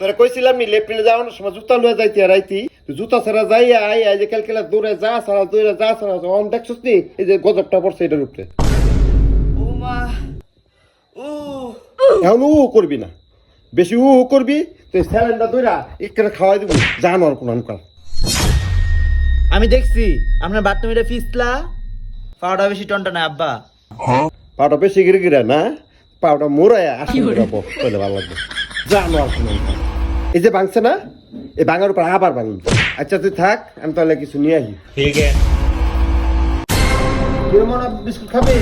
তোরা কইছিলাম নি লেফটিনে যাওয়ানোর সময় জুতা লয়ে যাইতে রাইতি জুতা ছাড়া যাইয়া এই যে ক্যালকেলা দৌড়ে যা ছাড়া দৌড়ে যা ছাড়া অন দেখছস নি এই যে গজবটা পড়ছে এটার উপরে ও মা ও এখন করবি না বেশি করবি তুই স্যালেন্ডা দইরা একবারে খাওয়াই দিবি জানোয়ার কোন আনকাল আমি দেখছি আপনার বাথরুমে ফিসলা পাউডার বেশি টনটা না আব্বা পাউডার বেশি গিরে গিরে না পাউডার মোড়ায় আসি যাবো তাহলে ভালো লাগবে জানোয়ার কোন আনকাল এই যে ভাঙছে না এই ভাঙার উপর আবার ভাঙবি আচ্ছা তুই থাক আমি তাহলে কিছু নিয়ে আসি ঠিক আছে তুই মনে বিস্কুট খাবি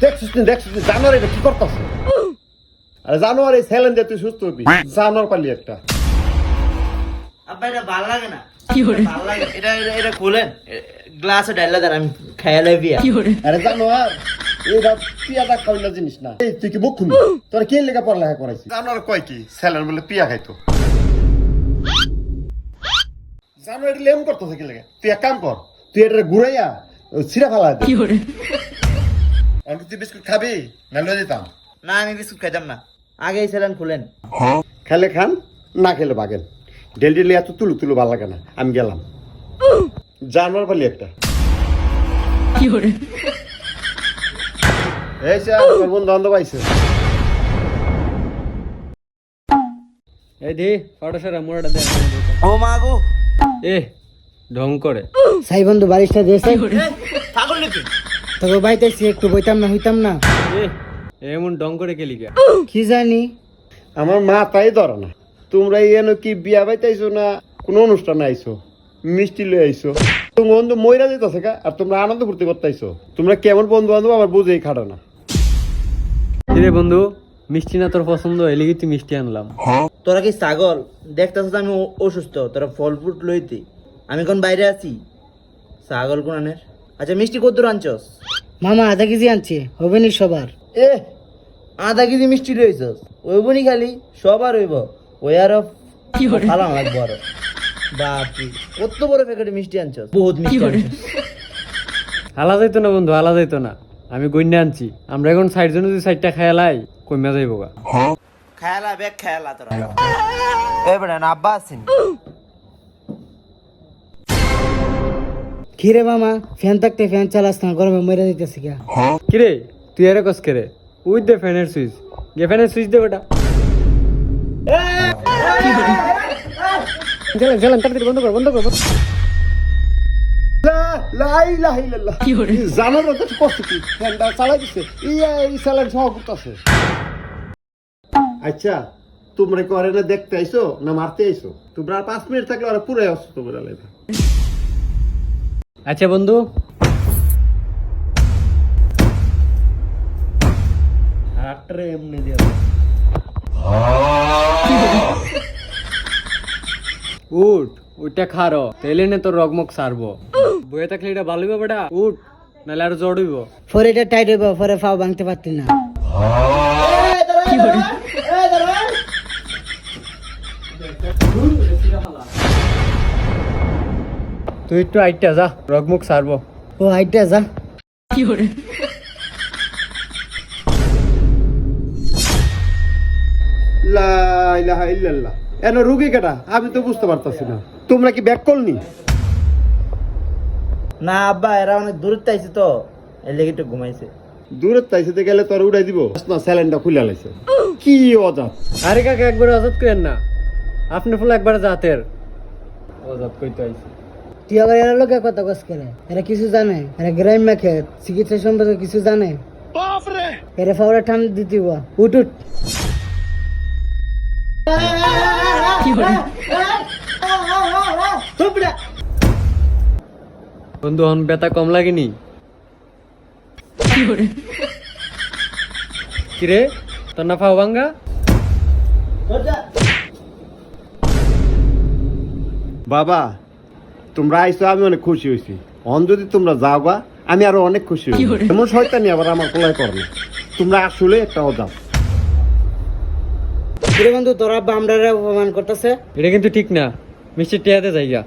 দেখছিস জানোয়ার এটা কি করতেছে আরে জানোয়ার এই স্যালেন দিয়ে তুই সুস্থ হবি জানোয়ার পালি একটা আব্বা এটা ভালো লাগে না ভালো লাগে এটা এটা এটা খুলেন গ্লাসে ডাইলা দেন আমি খাইলে বিয়া আরে জানোয়ার এটা পিয়াদা খাওয়া জিনিস না এই তুই কি মুখ খুলি তোর কে লেখা পড়ালেখা করাইছিস জানোয়ার কয় কি স্যালেন বলে পিয়া খাইতো জানোয়ার এটা লেম করতেছে কি লাগে তুই এক কাম কর তুই এটা ঘুরাইয়া ছিঁড়া ফেলা দে তুই বিস্কুট খাবি না লয়ে দিতাম না আমি বিস্কুট খাইতাম না আগেই ছিলেন খুলেন খেলে খান না খেলে বাগেন ডেলি এত তুলু ভালো লাগে না আমি গেলাম জানোয়ার পালি একটা এই তোর বন্ধু বান্ধব আইছে এই দি ফটোসরা মোড়াটা দে ও মা গো এ ঢং করে সাই বন্ধু বারিশটা দিয়েছে পাগল নাকি তোকে বাইতেছি একটু বইতাম না হইতাম না এ এমন ঢং করে গেলি কে কি জানি আমার মা তাই ধরে না তোমরা এনো কি বিয়া বাইতেছো না কোন অনুষ্ঠানে আইছো মিষ্টি লয়ে আইছো তোমার বন্ধু মইরা যেতেছে কা আর তোমরা আনন্দ ফুর্তি করতেছো তোমরা কেমন বন্ধু বান্ধব আমার বুঝেই খাটো না রে বন্ধু মিষ্টি না তোর পছন্দ এলে কি তুই মিষ্টি আনলাম তোরা কি ছাগল দেখতেছ আমি অসুস্থ তোরা ফল ফ্রুট লইতে আমি কোন বাইরে আছি ছাগল কোনানের আচ্ছা মিষ্টি কত দূর আনছস মামা আধা কেজি আনছে হবে নি সবার এ আধা কেজি মিষ্টি লইছস ওইবনি খালি সবার হইব ওই আরো ভালো লাগবো আরো বাপরে কত বড় প্যাকেটে মিষ্টি আনছস বহুত মিষ্টি আনছস হালা যাইতো না বন্ধু হালা যাইতো না আমি গইনা আনছি আমরা এখন সাইড জন্য যদি সাইডটা খেয়ালাই কইমা যাইব গা খেলা বেক খেলা তোরা এ বড় না আব্বা আছেন কিরে মামা ফ্যান থাকতে ফ্যান চালাস না গরমে মরে দিতেছি গা কিরে তুই আরে কস করে উইথ দ্য ফ্যানের সুইচ গে ফ্যানের সুইচ দে বেটা চলেন তাড়াতাড়ি বন্ধ কর জানোর কষ্ট কি ফ্যানটা চালাই দিচ্ছে এই স্যালাড সহ করতেছে আচ্ছা তোমরা কি অরে দেখতে আইছো না মারতে আইছো তোমরা আর 5 মিনিট থাকলে ওরা পুরাই অসুস্থ করে লাগবে আচ্ছা বন্ধু আটরে এমনি দিয়ে উঠ ওইটা খারো তেলে নে তোর রগমক সারবো বয়ে থাকলে এটা ভালো হইব বেটা উঠ নাহলে আর জ্বর হইব পরে এটা টাইট হইব পরে ফাও ভাঙতে পারতি না তুই একটু আইটা যা রগমুখ সারবো ও আইটা যা লা ইলাহা ইল্লাল্লাহ এন রুগী কেটা আমি তো বুঝতে পারতাছি না তোমরা কি ব্যাক করনি না আব্বা এরা অনেক দূরত্ব আইছে তো এর লেগে একটু ঘুমাইছে দূরে তাইতে গেলে তোর উড়াই দিব না স্যালেন্ডটা খুলে লাইছে কি অজাত আরে কাকা একবার আজাদ করেন না আপনি ফুল একবার জাতের আজাদ কইতে আইছি তুই আবার এর লোকে কথা কস করে এরা কিছু জানে এরা গ্রাম মাখে চিকিৎসা সম্পর্কে কিছু জানে বাপরে এরা ফাওরা টান দিতিব উঠ বন্ধু হন ব্যথা কম লাগেনি কিরে তোর না ফাও ভাঙ্গা বাবা তোমরা আইছো আমি অনেক খুশি হয়েছি অন যদি তোমরা যাও বা আমি আরো অনেক খুশি হই এমন শয়তানি আবার আমার কোলায় করে না তোমরা আসলে একটা অজাত কিরে বন্ধু তোরা বামডারে অপমান করতেছে এটা কিন্তু ঠিক না মিষ্টি টেয়াতে যাইগা